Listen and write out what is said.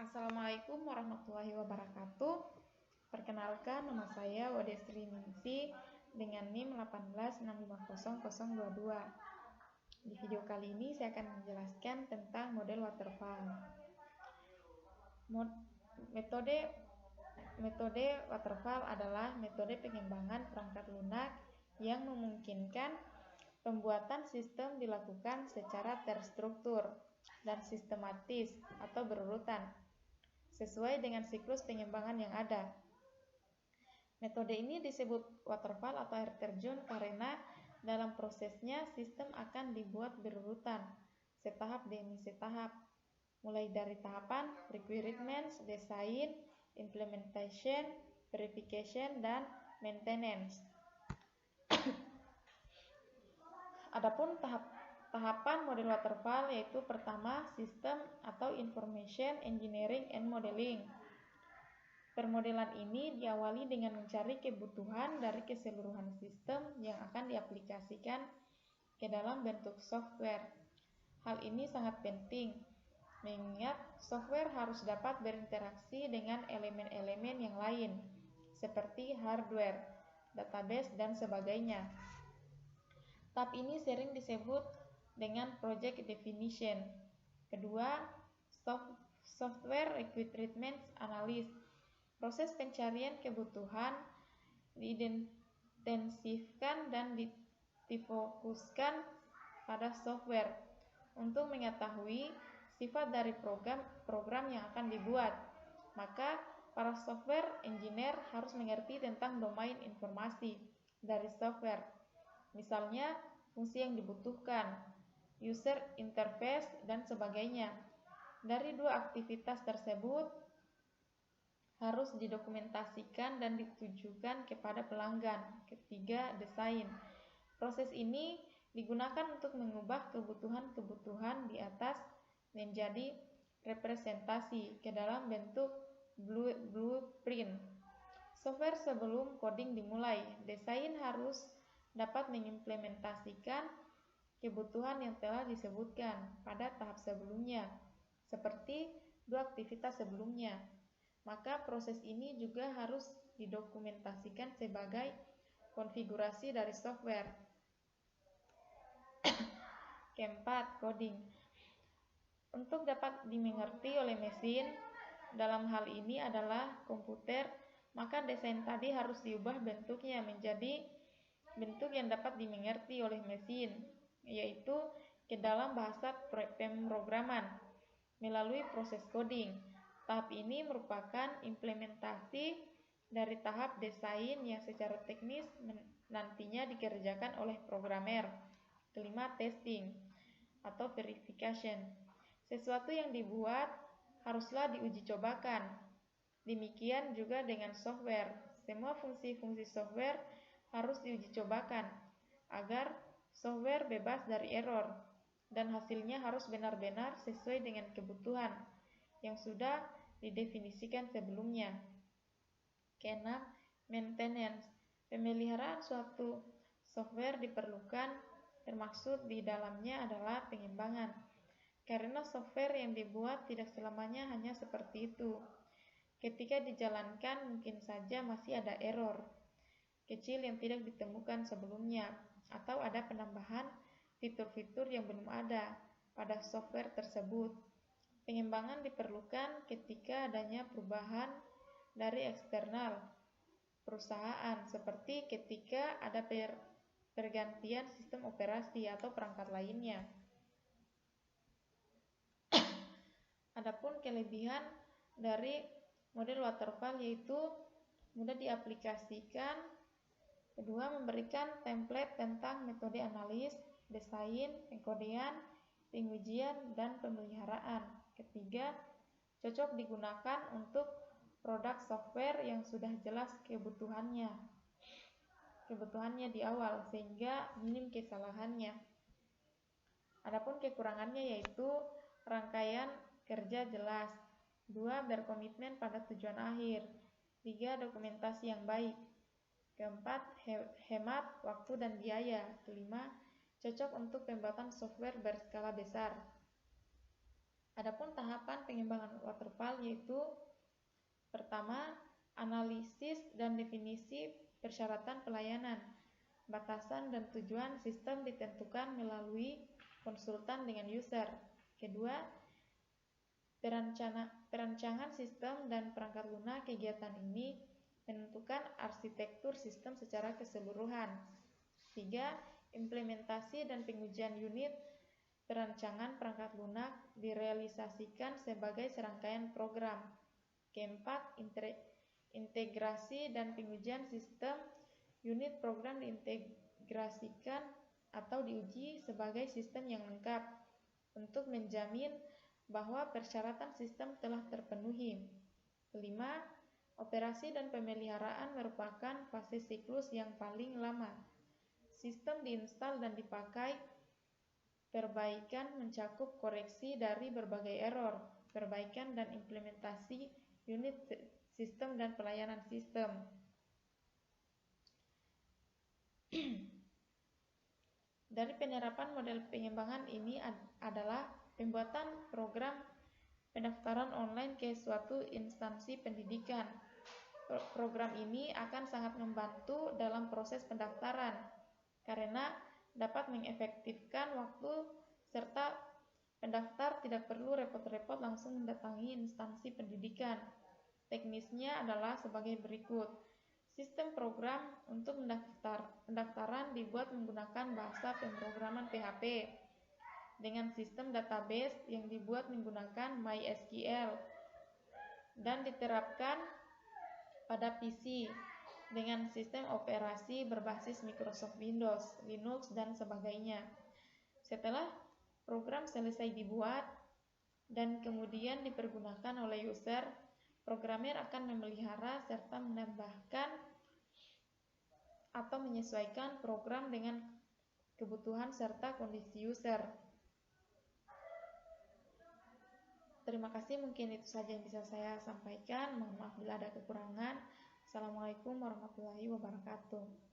Assalamualaikum warahmatullahi wabarakatuh. Perkenalkan, nama saya Wadestri Ningsi dengan NIM 186500022. Di video kali ini saya akan menjelaskan tentang model waterfall. Metode waterfall adalah metode pengembangan perangkat lunak yang memungkinkan pembuatan sistem dilakukan secara terstruktur dan sistematis atau berurutan sesuai dengan siklus pengembangan yang ada. Metode ini disebut waterfall atau air terjun karena dalam prosesnya sistem akan dibuat berurutan, setahap demi setahap, mulai dari tahapan requirements, design, implementation, verification, dan maintenance. Adapun tahapan model waterfall yaitu pertama, sistem atau information engineering and modeling. Permodelan ini diawali dengan mencari kebutuhan dari keseluruhan sistem yang akan diaplikasikan ke dalam bentuk software. Hal ini sangat penting, mengingat software harus dapat berinteraksi dengan elemen-elemen yang lain, seperti hardware, database, dan sebagainya. Tahap ini sering disebut dengan project definition. Kedua, software requirements analysis. Proses pencarian kebutuhan diintensifkan dan difokuskan pada software untuk mengetahui sifat dari program yang akan dibuat. Maka, para software engineer harus mengerti tentang domain informasi dari software. Misalnya, fungsi yang dibutuhkan, user interface, dan sebagainya. Dari dua aktivitas tersebut harus didokumentasikan dan ditujukan kepada pelanggan. Ketiga, desain. Proses ini digunakan untuk mengubah kebutuhan-kebutuhan di atas menjadi representasi ke dalam bentuk blueprint. Software sebelum coding dimulai, desain harus dapat mengimplementasikan kebutuhan yang telah disebutkan pada tahap sebelumnya, seperti dua aktivitas sebelumnya. Maka proses ini juga harus didokumentasikan sebagai konfigurasi dari software. Keempat, coding. Untuk dapat dimengerti oleh mesin, dalam hal ini adalah komputer, maka desain tadi harus diubah bentuknya menjadi bentuk yang dapat dimengerti oleh mesin, yaitu ke dalam bahasa pemrograman melalui proses coding. Tahap ini merupakan implementasi dari tahap desain yang secara teknis nantinya dikerjakan oleh programmer. Kelima, testing atau verification. Sesuatu yang dibuat haruslah diuji cobakan. Demikian juga dengan software. Semua fungsi-fungsi software harus diuji cobakan agar software bebas dari error dan hasilnya harus benar-benar sesuai dengan kebutuhan yang sudah didefinisikan sebelumnya. Keenam, maintenance. Pemeliharaan suatu software diperlukan, termaksud di dalamnya adalah pengembangan, karena software yang dibuat tidak selamanya hanya seperti itu. Ketika dijalankan mungkin saja masih ada error kecil yang tidak ditemukan sebelumnya, atau ada penambahan fitur-fitur yang belum ada pada software tersebut. Pengembangan diperlukan ketika adanya perubahan dari eksternal perusahaan, seperti ketika ada pergantian sistem operasi atau perangkat lainnya. Adapun kelebihan dari model waterfall yaitu mudah diaplikasikan. Kedua, memberikan template tentang metode analis, desain, pengkodean, pengujian, dan pemeliharaan. Ketiga, cocok digunakan untuk produk software yang sudah jelas kebutuhannya di awal sehingga minim kesalahannya. Adapun kekurangannya yaitu rangkaian kerja jelas. 2. Berkomitmen pada tujuan akhir. 3. Dokumentasi yang baik. Keempat, hemat waktu dan biaya. Kelima, cocok untuk pembuatan software berskala besar. Adapun tahapan pengembangan waterfall yaitu pertama, analisis dan definisi persyaratan pelayanan. Batasan dan tujuan sistem ditentukan melalui konsultan dengan user. Kedua, perancangan sistem dan perangkat lunak kegiatan ini menentukan arsitektur sistem secara keseluruhan. Tiga, implementasi dan pengujian unit perancangan perangkat lunak direalisasikan sebagai serangkaian program. Keempat, integrasi dan pengujian sistem unit program diintegrasikan atau diuji sebagai sistem yang lengkap untuk menjamin bahwa persyaratan sistem telah terpenuhi. Kelima, operasi dan pemeliharaan merupakan fase siklus yang paling lama. Sistem diinstal dan dipakai, perbaikan mencakup koreksi dari berbagai error, perbaikan dan implementasi unit sistem dan pelayanan sistem. Dari penerapan model pengembangan ini adalah pembuatan program pendaftaran online ke suatu instansi pendidikan. Program ini akan sangat membantu dalam proses pendaftaran karena dapat mengefektifkan waktu serta pendaftar tidak perlu repot-repot langsung mendatangi instansi pendidikan. Teknisnya adalah sebagai berikut. Sistem program untuk pendaftaran dibuat menggunakan bahasa pemrograman PHP dengan sistem database yang dibuat menggunakan MySQL dan diterapkan pada PC dengan sistem operasi berbasis Microsoft Windows, Linux, dan sebagainya. Setelah program selesai dibuat dan kemudian dipergunakan oleh user, programmer akan memelihara serta menambahkan atau menyesuaikan program dengan kebutuhan serta kondisi user. Terima kasih, mungkin itu saja yang bisa saya sampaikan. Mohon maaf bila ada kekurangan. Assalamualaikum warahmatullahi wabarakatuh.